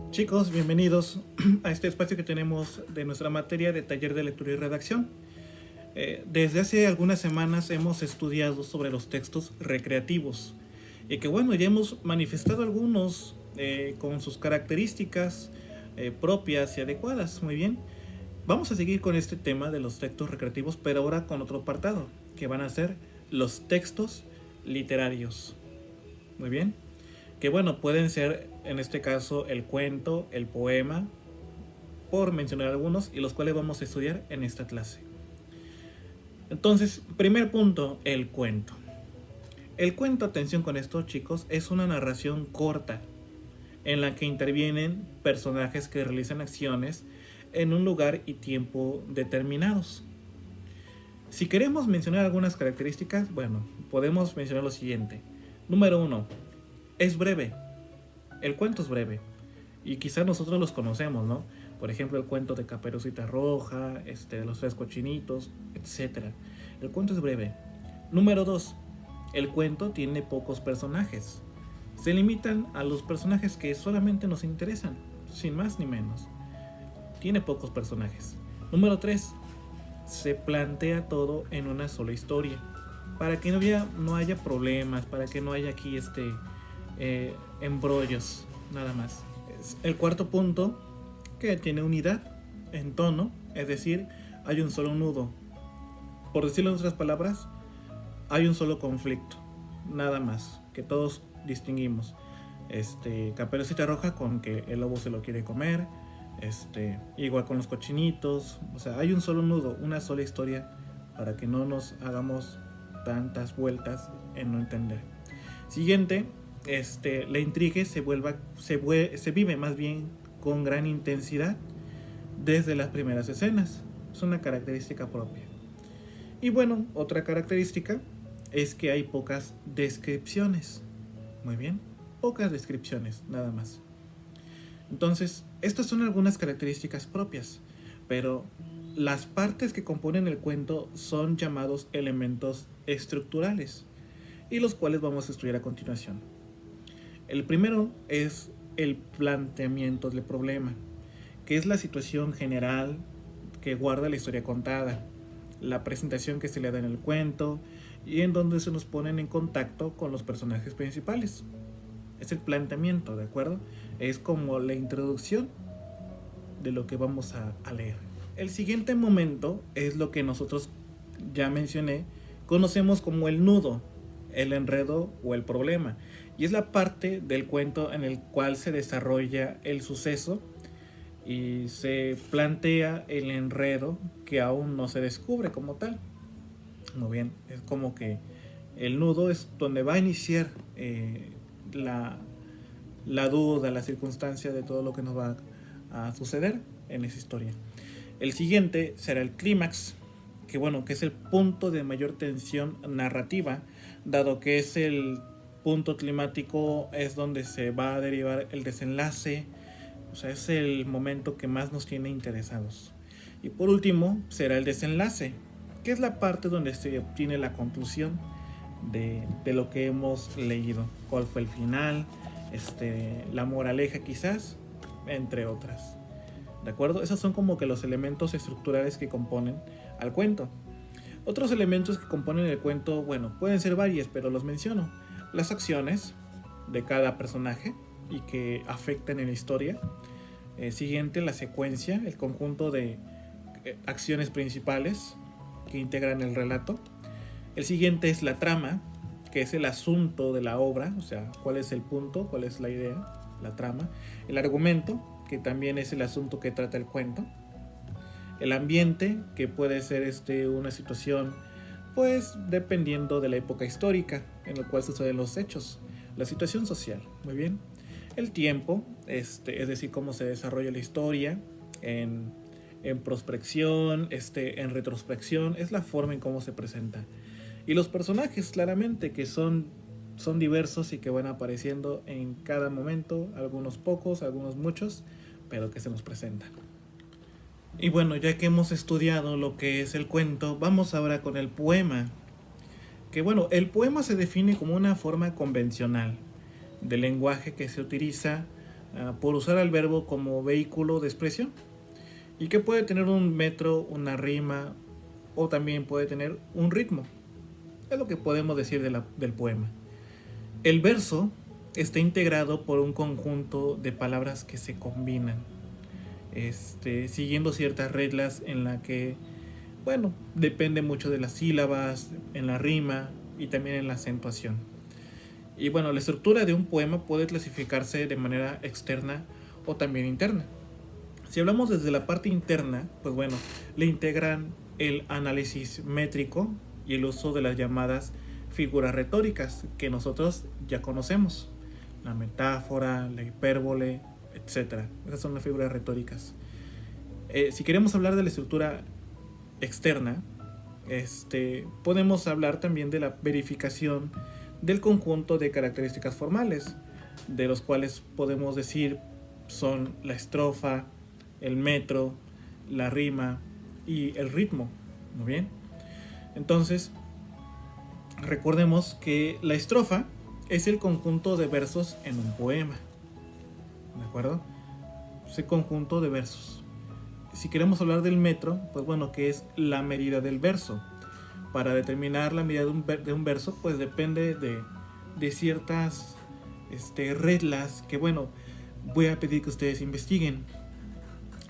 Chicos, bienvenidos a este espacio que tenemos de nuestra materia de taller de lectura y redacción. Desde hace algunas semanas hemos estudiado sobre los textos recreativos y que bueno, ya hemos manifestado algunos con sus características propias y adecuadas. Muy bien, vamos a seguir con este tema de los textos recreativos, pero ahora con otro apartado, que van a ser los textos literarios. Muy bien, que bueno, pueden ser en este caso el cuento, el poema, por mencionar algunos, y los cuales vamos a estudiar en esta clase. Entonces, primer punto, el cuento. El cuento, atención con esto chicos, es una narración corta en la que intervienen personajes que realizan acciones en un lugar y tiempo determinados. Si queremos mencionar algunas características, bueno, podemos mencionar lo siguiente. Número 1, es breve. El cuento es breve y quizás nosotros los conocemos, ¿no? Por ejemplo, el cuento de Caperucita Roja, de los tres cochinitos, etc. El cuento es breve. Número 2, el cuento tiene pocos personajes. Se limitan a los personajes que solamente nos interesan, sin más ni menos. Tiene pocos personajes. Número 3, se plantea todo en una sola historia, para que no haya problemas, para que no haya aquí embrollos, nada más. El cuarto punto, que tiene unidad en tono, es decir, hay un solo nudo. Por decirlo en otras palabras, hay un solo conflicto, nada más, que todos distinguimos. Caperucita Roja con que el lobo se lo quiere comer, igual con los cochinitos, o sea, hay un solo nudo, una sola historia, para que no nos hagamos tantas vueltas en no entender. Siguiente, la intriga se vive más bien con gran intensidad desde las primeras escenas. Es una característica propia. Y bueno, otra característica es que hay pocas descripciones. Muy bien, pocas descripciones, nada más. Entonces, estas son algunas características propias, pero las partes que componen el cuento son llamados elementos estructurales, y los cuales vamos a estudiar a continuación. El primero es el planteamiento del problema, que es la situación general que guarda la historia contada, la presentación que se le da en el cuento y en donde se nos ponen en contacto con los personajes principales. Es el planteamiento, ¿de acuerdo? Es como la introducción de lo que vamos a leer. El siguiente momento es lo que nosotros ya mencioné, conocemos como el nudo, el enredo o el problema, y es la parte del cuento en el cual se desarrolla el suceso y se plantea el enredo que aún no se descubre como tal. Muy bien, es como que el nudo es donde va a iniciar la duda, la circunstancia de todo lo que nos va a suceder en esa historia. El siguiente será el clímax, que bueno, que es el punto de mayor tensión narrativa, dado que es el punto climático, es donde se va a derivar el desenlace, o sea, es el momento que más nos tiene interesados. Y por último será el desenlace, que es la parte donde se obtiene la conclusión de lo que hemos leído, cuál fue el final, la moraleja quizás, entre otras. ¿De acuerdo? Esos son como que los elementos estructurales que componen al cuento. Otros elementos que componen el cuento, bueno, pueden ser varios, pero los menciono. Las acciones de cada personaje y que afectan en la historia. Siguiente, la secuencia, el conjunto de acciones principales que integran el relato. El siguiente es la trama, que es el asunto de la obra, o sea, cuál es el punto, cuál es la idea, la trama. El argumento, que también es el asunto que trata el cuento. El ambiente, que puede ser una situación, pues dependiendo de la época histórica en la cual suceden los hechos. La situación social, muy bien. El tiempo, es decir, cómo se desarrolla la historia en prospección, en retrospección, es la forma en cómo se presenta. Y los personajes, claramente, que son diversos y que van apareciendo en cada momento, algunos pocos, algunos muchos, pero que se nos presentan. Y bueno, ya que hemos estudiado lo que es el cuento, vamos ahora con el poema. Que bueno, el poema se define como una forma convencional de lenguaje que se utiliza por usar al verbo como vehículo de expresión, y que puede tener un metro, una rima, o también puede tener un ritmo. Es lo que podemos decir del poema. El verso está integrado por un conjunto de palabras que se combinan, siguiendo ciertas reglas en la que, bueno, depende mucho de las sílabas, en la rima y también en la acentuación. Y bueno, la estructura de un poema puede clasificarse de manera externa o también interna. Si hablamos desde la parte interna, pues bueno, le integran el análisis métrico y el uso de las llamadas figuras retóricas que nosotros ya conocemos. La metáfora, la hipérbole, etc. Esas son las figuras retóricas. Si queremos hablar de la estructura externa, podemos hablar también de la verificación del conjunto de características formales, de los cuales podemos decir son la estrofa, el metro, la rima y el ritmo. Muy bien. Entonces, recordemos que la estrofa es el conjunto de versos en un poema. ¿De acuerdo? Ese conjunto de versos. Si queremos hablar del metro, pues bueno, que es la medida del verso. Para determinar la medida de un verso, pues depende de ciertas reglas que, bueno, voy a pedir que ustedes investiguen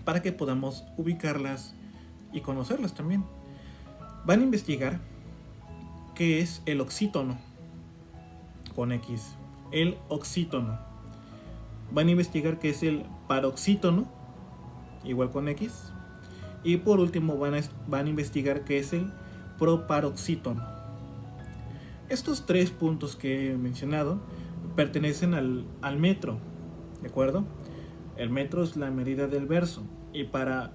para que podamos ubicarlas y conocerlas también. Van a investigar qué es el oxítono, con X, el oxítono. Van a investigar qué es el paroxítono, igual con X. Y por último van a investigar qué es el proparoxítono. Estos 3 puntos que he mencionado pertenecen al metro, ¿de acuerdo? El metro es la medida del verso, y para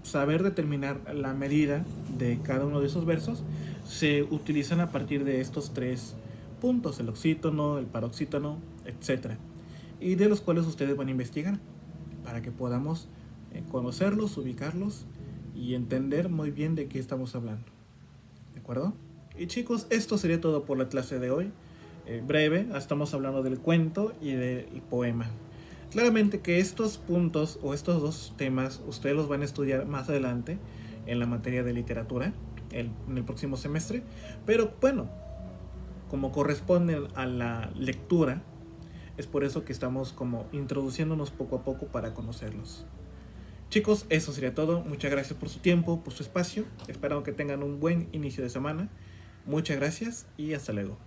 saber determinar la medida de cada uno de esos versos se utilizan a partir de estos 3 puntos: el oxítono, el paroxítono, etc. Y de los cuales ustedes van a investigar para que podamos conocerlos, ubicarlos y entender muy bien de qué estamos hablando. ¿De acuerdo? Y chicos, esto sería todo por la clase de hoy. Breve, estamos hablando del cuento y del poema. Claramente que estos puntos o estos 2 temas ustedes los van a estudiar más adelante en la materia de literatura, en el próximo semestre. Pero bueno, como corresponden a la lectura, es por eso que estamos como introduciéndonos poco a poco para conocerlos. Chicos, eso sería todo. Muchas gracias por su tiempo, por su espacio. Espero que tengan un buen inicio de semana. Muchas gracias y hasta luego.